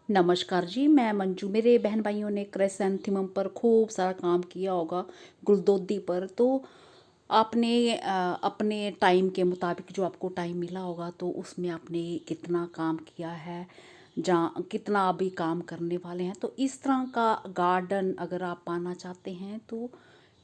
नमस्कार जी, मैं मंजू। मेरे बहन भाइयों ने क्राइसैंथेमम पर खूब सारा काम किया होगा, गुलदौदी पर। तो आपने अपने टाइम के मुताबिक जो आपको टाइम मिला होगा तो उसमें आपने कितना काम किया है, जहाँ कितना अभी काम करने वाले हैं। तो इस तरह का गार्डन अगर आप पाना चाहते हैं तो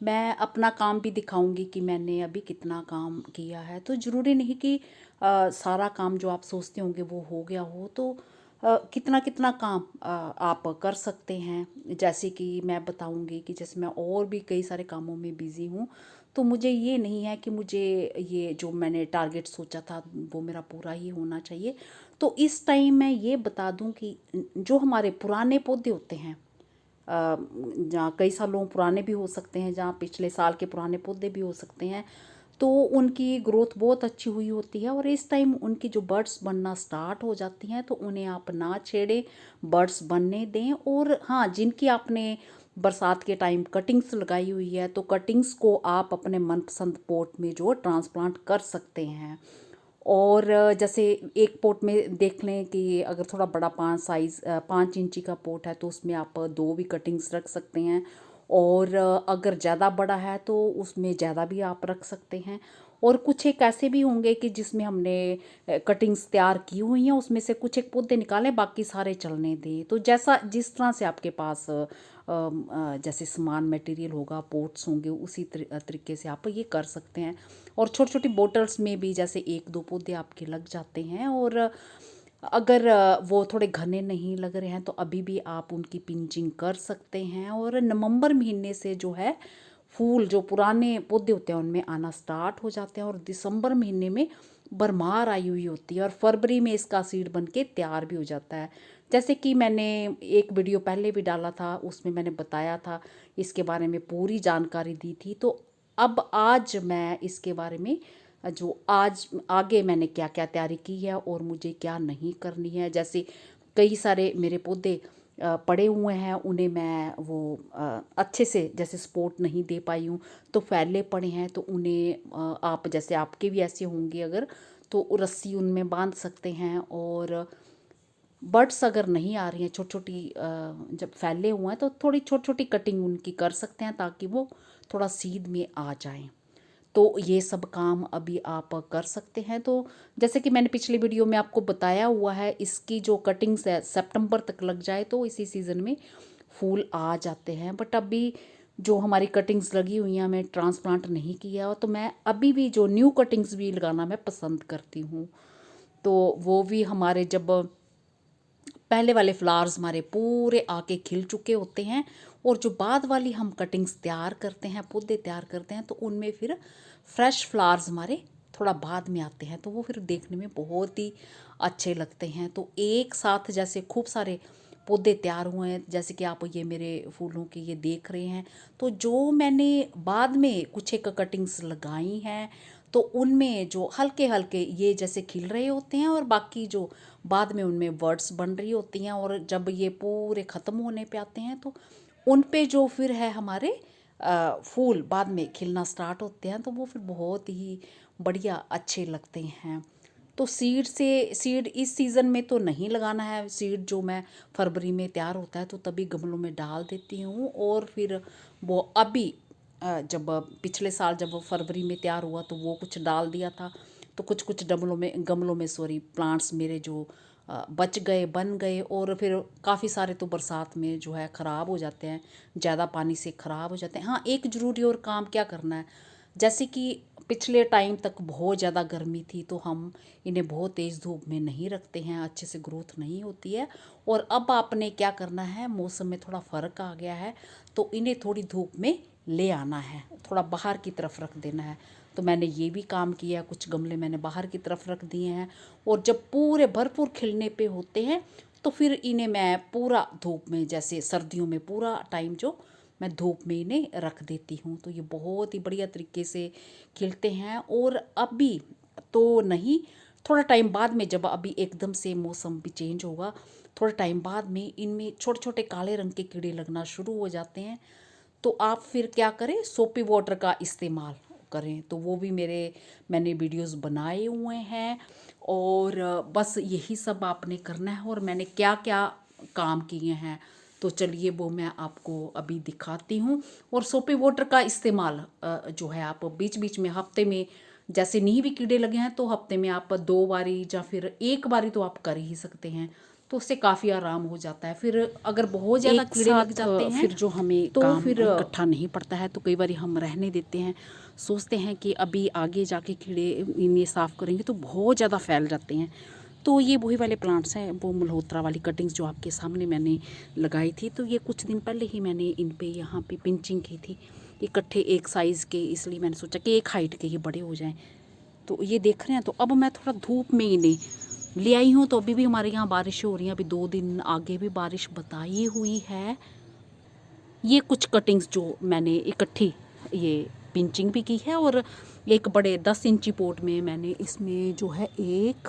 मैं अपना काम भी दिखाऊंगी कि मैंने अभी कितना काम किया है। तो ज़रूरी नहीं कि सारा काम जो आप सोचते होंगे वो हो गया हो। तो कितना कितना काम आप कर सकते हैं, जैसे कि मैं बताऊंगी कि जैसे मैं और भी कई सारे कामों में बिज़ी हूँ। तो मुझे ये नहीं है कि मुझे ये जो मैंने टारगेट सोचा था वो मेरा पूरा ही होना चाहिए। तो इस टाइम मैं ये बता दूं कि जो हमारे पुराने पौधे होते हैं, जहाँ कई सालों पुराने भी हो सकते हैं, जहाँ पिछले साल के पुराने पौधे भी हो सकते हैं, तो उनकी ग्रोथ बहुत अच्छी हुई होती है। और इस टाइम उनकी जो बर्ड्स बनना स्टार्ट हो जाती हैं तो उन्हें आप ना छेड़ें, बर्ड्स बनने दें। और हाँ, जिनकी आपने बरसात के टाइम कटिंग्स लगाई हुई है तो कटिंग्स को आप अपने मनपसंद पॉट में जो ट्रांसप्लांट कर सकते हैं। और जैसे एक पोट में देख लें कि अगर थोड़ा बड़ा 5 इंची का पोट है तो उसमें आप 2 भी कटिंग्स रख सकते हैं। और अगर ज़्यादा बड़ा है तो उसमें ज़्यादा भी आप रख सकते हैं। और कुछ एक ऐसे भी होंगे कि जिसमें हमने कटिंग्स तैयार की हुई हैं, उसमें से कुछ एक पौधे निकालें, बाकी सारे चलने दें। तो जैसा जिस तरह से आपके पास जैसे सामान मटेरियल होगा, पोट्स होंगे, उसी तरीके से आप ये कर सकते हैं। और छोटी छोटी बोटल्स में भी जैसे 1-2 पौधे आपके लग जाते हैं। और अगर वो थोड़े घने नहीं लग रहे हैं तो अभी भी आप उनकी पिंचिंग कर सकते हैं। और नवंबर महीने से जो है फूल जो पुराने पौधे होते हैं उनमें आना स्टार्ट हो जाते हैं, और दिसंबर महीने में भरमार आई हुई होती है, और फरवरी में इसका सीड बन के तैयार भी हो जाता है। जैसे कि मैंने एक वीडियो पहले भी डाला था, उसमें मैंने बताया था, इसके बारे में पूरी जानकारी दी थी। तो अब आज मैं इसके बारे में जो आज आगे मैंने क्या क्या तैयारी की है और मुझे क्या नहीं करनी है। जैसे कई सारे मेरे पौधे पड़े हुए हैं, उन्हें मैं वो अच्छे से जैसे सपोर्ट नहीं दे पाई हूँ, तो फैले पड़े हैं। तो उन्हें आप जैसे आपके भी ऐसे होंगे अगर, तो रस्सी उनमें बांध सकते हैं। और बर्ड्स अगर नहीं आ रही हैं छोटी छोटी, जब फैले हुए हैं तो थोड़ी छोटी छोटी कटिंग उनकी कर सकते हैं ताकि वो थोड़ा सीध में आ जाएं। तो ये सब काम अभी आप कर सकते हैं। तो जैसे कि मैंने पिछली वीडियो में आपको बताया हुआ है, इसकी जो कटिंग्स है सितंबर तक लग जाए तो इसी सीज़न में फूल आ जाते हैं। बट अभी जो हमारी कटिंग्स लगी हुई हैं हमें ट्रांसप्लांट नहीं किया, तो मैं अभी भी जो न्यू कटिंग्स भी लगाना मैं पसंद करती हूँ। तो वो भी हमारे जब पहले वाले फ्लावर्स हमारे पूरे आके खिल चुके होते हैं, और जो बाद वाली हम कटिंग्स तैयार करते हैं, पौधे तैयार करते हैं, तो उनमें फिर फ्रेश फ्लावर्स हमारे थोड़ा बाद में आते हैं, तो वो फिर देखने में बहुत ही अच्छे लगते हैं। तो एक साथ जैसे खूब सारे पौधे तैयार हुए हैं, जैसे कि आप ये मेरे फूलों के ये देख रहे हैं, तो जो मैंने बाद में कुछ एक कटिंग्स लगाई हैं तो उनमें जो हल्के हल्के ये जैसे खिल रहे होते हैं, और बाकी जो बाद में उनमें वर्ड्स बन रही होती हैं। और जब ये पूरे ख़त्म होने पे आते हैं तो उन पे जो फिर है हमारे फूल बाद में खिलना स्टार्ट होते हैं, तो वो फिर बहुत ही बढ़िया अच्छे लगते हैं। तो सीड इस सीज़न में तो नहीं लगाना है। सीड जो मैं फरवरी में तैयार होता है तो तभी गमलों में डाल देती हूँ। और फिर वो अभी जब पिछले साल जब वो फरवरी में तैयार हुआ तो वो कुछ डाल दिया था। तो कुछ कुछ गमलों में सॉरी प्लांट्स मेरे जो बच गए, बन गए। और फिर काफ़ी सारे तो बरसात में जो है ख़राब हो जाते हैं, ज़्यादा पानी से ख़राब हो जाते हैं। हाँ, एक ज़रूरी और काम क्या करना है, जैसे कि पिछले टाइम तक बहुत ज़्यादा गर्मी थी तो हम इन्हें बहुत तेज़ धूप में नहीं रखते हैं, अच्छे से ग्रोथ नहीं होती है। और अब आपने क्या करना है, मौसम में थोड़ा फ़र्क आ गया है तो इन्हें थोड़ी धूप में ले आना है, थोड़ा बाहर की तरफ रख देना है। तो मैंने ये भी काम किया, कुछ गमले मैंने बाहर की तरफ रख दिए हैं। और जब पूरे भरपूर खिलने पे होते हैं तो फिर इन्हें मैं पूरा धूप में, जैसे सर्दियों में पूरा टाइम जो मैं धूप में इन्हें रख देती हूँ, तो ये बहुत ही बढ़िया तरीके से खिलते हैं। और अभी तो नहीं, थोड़ा टाइम बाद में जब अभी एकदम से मौसम भी चेंज होगा, थोड़े टाइम बाद में इनमें छोटे छोटे काले रंग के कीड़े लगना शुरू हो जाते हैं। तो आप फिर क्या करें, सोपी वाटर का इस्तेमाल करें। तो वो भी मैंने वीडियोस बनाए हुए हैं। और बस यही सब आपने करना है। और मैंने क्या क्या काम किए हैं, तो चलिए वो मैं आपको अभी दिखाती हूँ। और सोपी वाटर का इस्तेमाल जो है आप बीच बीच में हफ्ते में, जैसे नींव भी कीड़े लगे हैं तो हफ्ते में आप 2 बारी या फिर 1 बारी तो आप कर ही सकते हैं, तो उससे काफ़ी आराम हो जाता है। फिर अगर बहुत ज़्यादा कीड़े लग जाते हैं फिर जो हमें तो काम फिर इकट्ठा नहीं पड़ता है, तो कई बार हम रहने देते हैं, सोचते हैं कि अभी आगे जाके कीड़े इन्हें साफ़ करेंगे तो बहुत ज़्यादा फैल जाते हैं। तो ये वही वाले प्लांट्स हैं, वो मल्होत्रा वाली कटिंग्स जो आपके सामने मैंने लगाई थी। तो ये कुछ दिन पहले ही मैंने इन पे यहाँ पे पिंचिंग की थी, इकट्ठे एक साइज़ के, इसलिए मैंने सोचा कि एक हाइट के ये बड़े हो जाएं। तो ये देख रहे हैं, तो अब मैं थोड़ा धूप में इन्हें ले आई हूँ। तो अभी भी हमारे यहाँ बारिश हो रही है, अभी 2 दिन आगे भी बारिश बताई हुई है। ये कुछ कटिंग्स जो मैंने इकट्ठी ये पिंचिंग भी की है, और एक बड़े 10 इंची पॉट में मैंने इसमें जो है एक,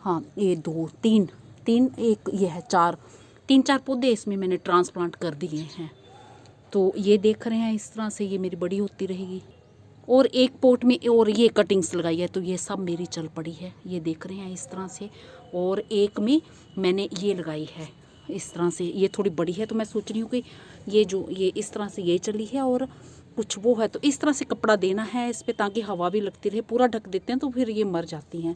हाँ ये 2 3 3 एक ये है 4 3-4 पौधे इसमें मैंने ट्रांसप्लांट कर दिए हैं। तो ये देख रहे हैं, इस तरह से ये मेरी बड़ी होती रहेगी। और एक पॉट में और ये कटिंग्स लगाई है, तो ये सब मेरी चल पड़ी है, ये देख रहे हैं इस तरह से। और एक में मैंने ये लगाई है इस तरह से, ये थोड़ी बड़ी है, तो मैं सोच रही हूँ कि ये जो ये इस तरह से ये चली है और कुछ वो है, तो इस तरह से कपड़ा देना है इस पर ताकि हवा भी लगती रहे। पूरा ढक देते हैं तो फिर ये मर जाती हैं।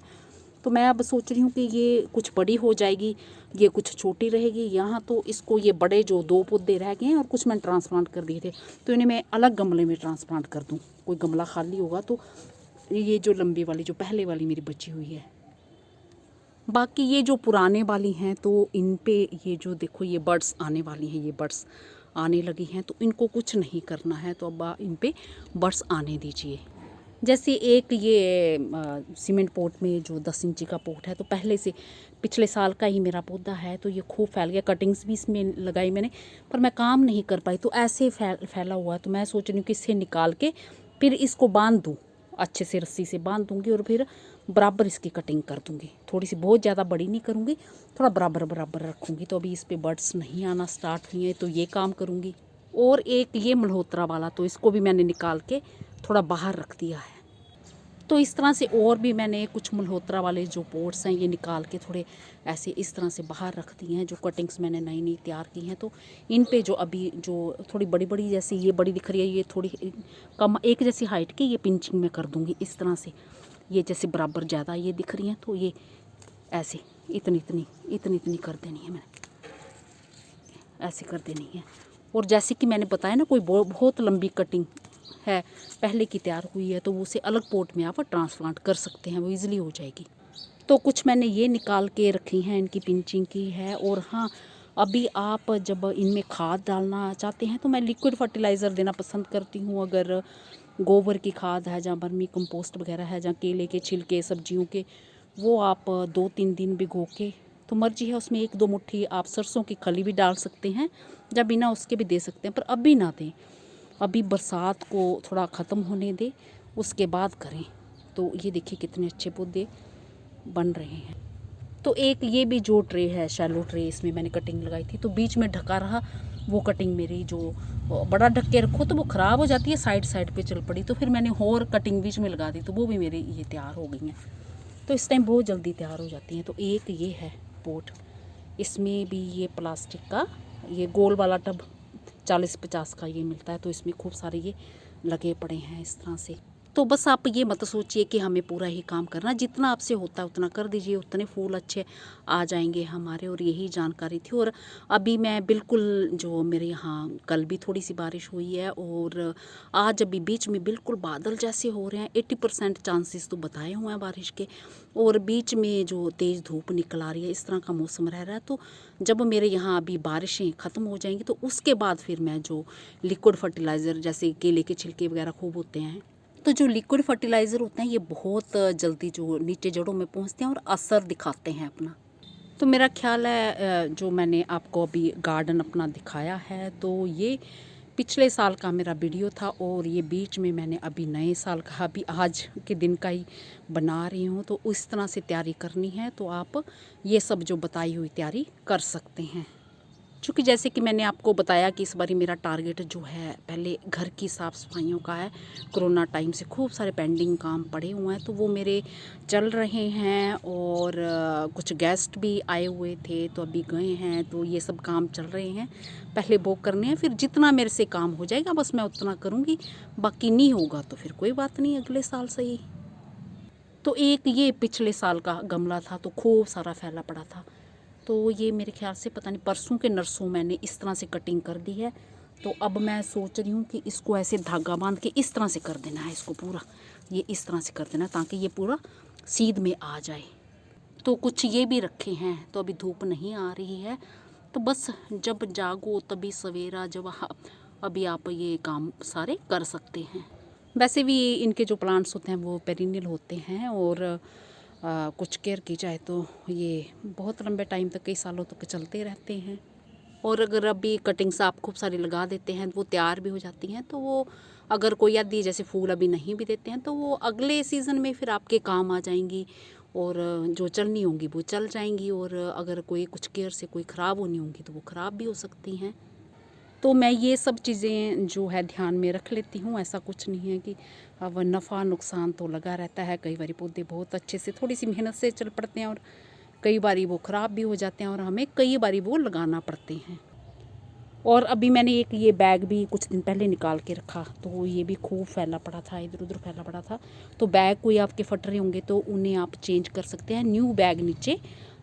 तो मैं अब सोच रही हूँ कि ये कुछ बड़ी हो जाएगी, ये कुछ छोटी रहेगी यहाँ। तो इसको ये बड़े जो 2 पौधे रह गए हैं और कुछ मैंने ट्रांसप्लांट कर दिए थे, तो इन्हें मैं अलग गमले में ट्रांसप्लांट कर दूँ। कोई गमला खाली होगा तो ये जो लंबी वाली जो पहले वाली मेरी बची हुई है, बाकी ये जो पुराने वाली हैं तो इन पे ये जो देखो ये बर्ड्स आने वाली हैं, ये बर्ड्स आने लगी हैं, तो इनको कुछ नहीं करना है। तो अब इन पे बर्ड्स आने दीजिए। जैसे एक ये सीमेंट पॉट में जो 10 इंची का पॉट है, तो पहले से पिछले साल का ही मेरा पौधा है, तो ये खूब फैल गया। कटिंग्स भी इसमें लगाई मैंने, पर मैं काम नहीं कर पाई, तो ऐसे फैला हुआ है। तो मैं सोच रही हूँ कि इसे निकाल के फिर इसको बांध दूँ, अच्छे से रस्सी से बांध दूँगी और फिर बराबर इसकी कटिंग कर दूँगी। थोड़ी सी, बहुत ज़्यादा बड़ी नहीं करूँगी, थोड़ा बराबर बराबर रखूँगी। तो अभी इस पर बर्ड्स नहीं आना स्टार्ट हुई हैं, तो ये काम करूँगी। और एक ये मल्होत्रा वाला, तो इसको भी मैंने निकाल के थोड़ा बाहर रख दिया है। तो इस तरह से और भी मैंने कुछ मल्होत्रा वाले जो पॉट्स हैं ये निकाल के थोड़े ऐसे इस तरह से बाहर रख दिए हैं, जो कटिंग्स मैंने नई नई तैयार की हैं। तो इन पे जो अभी जो थोड़ी बड़ी बड़ी, जैसे ये बड़ी दिख रही है, ये थोड़ी कम एक जैसी हाइट की, ये पिंचिंग में कर दूँगी इस तरह से। ये जैसे बराबर ज़्यादा ये दिख रही हैं, तो ये ऐसे इतनी इतनी कर देनी है, मैंने ऐसे कर देनी है। और जैसे कि मैंने बताया ना, कोई बहुत लंबी कटिंग है पहले की तैयार हुई है, तो वो उसे अलग पॉट में आप ट्रांसप्लांट कर सकते हैं, वो इजीली हो जाएगी। तो कुछ मैंने ये निकाल के रखी हैं, इनकी पिंचिंग की है। और हाँ, अभी आप जब इनमें खाद डालना चाहते हैं तो मैं लिक्विड फर्टिलाइज़र देना पसंद करती हूँ। अगर गोबर की खाद है, जहाँ वर्मी कंपोस्ट वगैरह है, जहाँ केले के छिलके, सब्जियों के, वो आप 2-3 दिन भिगो के, तो मर्जी है उसमें 1-2 मुट्ठी आप सरसों की खली भी डाल सकते हैं, या बिना उसके भी दे सकते हैं, पर अभी ना दें। अभी बरसात को थोड़ा ख़त्म होने दें, उसके बाद करें। तो ये देखिए कितने अच्छे पौधे बन रहे हैं। तो एक ये भी जो ट्रे है, शैलो ट्रे, इसमें मैंने कटिंग लगाई थी, तो बीच में ढका रहा। वो कटिंग मेरी जो बड़ा ढक के रखो तो वो ख़राब हो जाती है, साइड पे चल पड़ी, तो फिर मैंने और कटिंग बीच में लगा दी, तो वो भी मेरी ये तैयार हो गई हैं। तो इस टाइम बहुत जल्दी तैयार हो जाती हैं। तो एक ये है पॉट, इसमें भी ये प्लास्टिक का ये गोल वाला टब 40-50 का ये मिलता है, तो इसमें खूब सारे ये लगे पड़े हैं इस तरह से। तो बस आप ये मत सोचिए कि हमें पूरा ही काम करना, जितना आपसे होता है उतना कर दीजिए, उतने फूल अच्छे आ जाएंगे हमारे। और यही जानकारी थी। और अभी मैं बिल्कुल, जो मेरे यहाँ कल भी थोड़ी सी बारिश हुई है, और आज अभी बीच में बिल्कुल बादल जैसे हो रहे हैं, 80% चांसेस तो बताए हुए हैं बारिश के, और बीच में जो तेज़ धूप निकल आ रही है, इस तरह का मौसम रह रहा है। तो जब मेरे यहाँ अभी बारिशें ख़त्म हो जाएंगी, तो उसके बाद फिर मैं जो लिक्विड फर्टिलाइज़र, जैसे केले के छिलके वगैरह खूब होते हैं, तो जो लिक्विड फर्टिलाइज़र होते हैं ये बहुत जल्दी जो नीचे जड़ों में पहुंचते हैं और असर दिखाते हैं अपना। तो मेरा ख्याल है जो मैंने आपको अभी गार्डन अपना दिखाया है, तो ये पिछले साल का मेरा वीडियो था, और ये बीच में मैंने अभी नए साल का, अभी आज के दिन का ही बना रही हूँ। तो इस तरह से तैयारी करनी है, तो आप ये सब जो बताई हुई तैयारी कर सकते हैं। क्योंकि जैसे कि मैंने आपको बताया कि इस बारी मेरा टारगेट जो है पहले घर की साफ़ सफाइयों का है। कोरोना टाइम से खूब सारे पेंडिंग काम पड़े हुए हैं तो वो मेरे चल रहे हैं, और कुछ गेस्ट भी आए हुए थे तो अभी गए हैं, तो ये सब काम चल रहे हैं। पहले वो करने हैं, फिर जितना मेरे से काम हो जाएगा बस मैं उतना करूँगी, बाकी नहीं होगा तो फिर कोई बात नहीं, अगले साल से ही। तो एक ये पिछले साल का गमला था तो खूब सारा फैला पड़ा था, तो ये मेरे ख्याल से पता नहीं परसों के नरसों मैंने इस तरह से कटिंग कर दी है। तो अब मैं सोच रही हूँ कि इसको ऐसे धागा बांध के इस तरह से कर देना है, इसको पूरा ये इस तरह से कर देना ताकि ये पूरा सीध में आ जाए। तो कुछ ये भी रखे हैं, तो अभी धूप नहीं आ रही है, तो बस जब जागो तभी सवेरा, जब अभी आप ये काम सारे कर सकते हैं। वैसे भी इनके जो प्लांट्स होते हैं वो पेरिनियल होते हैं, और कुछ केयर की जाए तो ये बहुत लंबे टाइम तक, कई सालों तक चलते रहते हैं। और अगर अभी कटिंग्स आप खूब सारी लगा देते हैं वो तैयार भी हो जाती हैं, तो वो अगर कोई आदि जैसे फूल अभी नहीं भी देते हैं तो वो अगले सीज़न में फिर आपके काम आ जाएंगी, और जो चलनी होंगी वो चल जाएंगी, और अगर कोई कुछ केयर से कोई ख़राब होनी होंगी तो वो ख़राब भी हो सकती हैं। तो मैं ये सब चीज़ें जो है ध्यान में रख लेती हूँ। ऐसा कुछ नहीं है कि अब नफ़ा नुकसान तो लगा रहता है। कई बारी पौधे बहुत अच्छे से थोड़ी सी मेहनत से चल पड़ते हैं, और कई बारी वो ख़राब भी हो जाते हैं, और हमें कई बारी वो लगाना पड़ते हैं। और अभी मैंने एक ये बैग भी कुछ दिन पहले निकाल के रखा, तो ये भी खूब फैला पड़ा था, इधर उधर फैला पड़ा था। तो बैग कोई आपके फट रहे होंगे तो उन्हें आप चेंज कर सकते हैं, न्यू बैग नीचे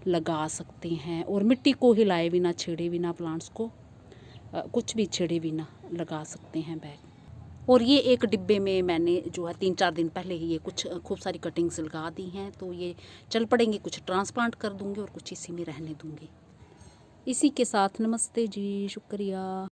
लगा सकते हैं, और मिट्टी को हिलाए बिना, छेड़े बिना, प्लांट्स को कुछ भी छेड़े बिना लगा सकते हैं बैग। और ये एक डिब्बे में मैंने जो है 3-4 दिन पहले ही ये कुछ खूब सारी कटिंग्स लगा दी हैं, तो ये चल पड़ेंगी। कुछ ट्रांसप्लांट कर दूँगी और कुछ इसी में रहने दूँगी। इसी के साथ नमस्ते जी, शुक्रिया।